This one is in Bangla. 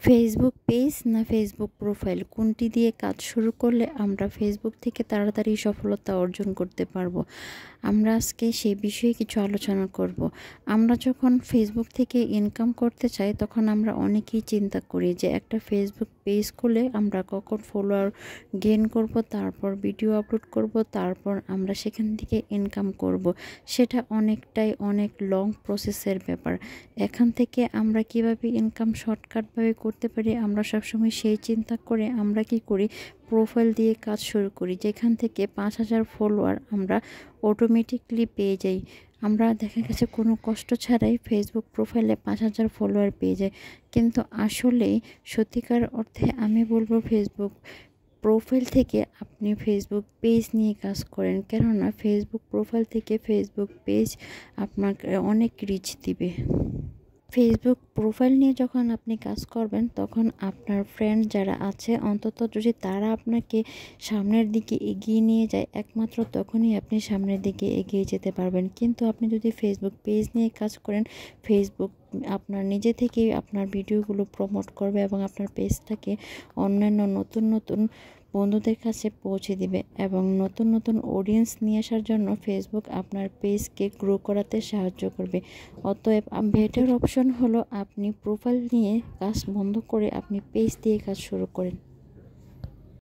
ফেসবুক পেজ না ফেসবুক প্রোফাইল কোনটি দিয়ে কাজ শুরু করলে আমরা ফেসবুক থেকে তাড়াতাড়ি সফলতা অর্জন করতে পারবো? আমরা আজকে সেই বিষয়ে কিছু আলোচনা করব। আমরা যখন ফেসবুক থেকে ইনকাম করতে চাই তখন আমরা অনেকেই চিন্তা করি যে একটা ফেসবুক পেজ খুলে আমরা কখন ফলোয়ার গেইন করব, তারপর ভিডিও আপলোড করব, তারপর আমরা সেখান থেকে ইনকাম করব। সেটা অনেক লং প্রসেসের ব্যাপার। এখান থেকে আমরা কিভাবে ইনকাম শর্টকাটভাবে করতে পারি আমরা সবসময় সেই চিন্তা করে আমরা কি করি, প্রোফাইল দিয়ে কাজ শুরু করি, যেখান থেকে 5,000 ফলোয়ার আমরা অটোমেটিকলি পেয়ে যাই। আমরা দেখা গেছে কোনো কষ্ট ছাড়াই ফেসবুক প্রোফাইলে 5,000 ফলোয়ার পেয়ে যাই। কিন্তু আসলে সত্যিকার অর্থে আমি বলবো ফেসবুক প্রোফাইল থেকে আপনি ফেসবুক পেজ নিয়ে কাজ করেন, কেননা ফেসবুক প্রোফাইল থেকে ফেসবুক পেজ আপনাকে অনেক রিচ দিবে। ফেসবুক প্রোফাইল নিয়ে যখন আপনি কাজ করবেন তখন আপনার ফ্রেন্ড যারা আছে অন্তত যদি তারা আপনাকে সামনের দিকে এগিয়ে নিয়ে যায়, একমাত্র তখনই আপনি সামনের দিকে এগিয়ে যেতে পারবেন। কিন্তু আপনি যদি ফেসবুক পেজ নিয়ে কাজ করেন, ফেসবুক আপনার নিজে থেকেই আপনার ভিডিওগুলো প্রমোট করবে এবং আপনার পেজটাকে অন্যান্য নতুন বন্ধুদের কাছে পৌঁছে দিবে এবং নতুন অডিয়েন্স নিয়ে আসার জন্য ফেসবুক আপনার পেজকে গ্রো করাতে সাহায্য করবে। অতএব বেটার অপশন হলো আপনি প্রোফাইল নিয়ে কাজ বন্ধ করে আপনি পেজ দিয়ে কাজ শুরু করেন।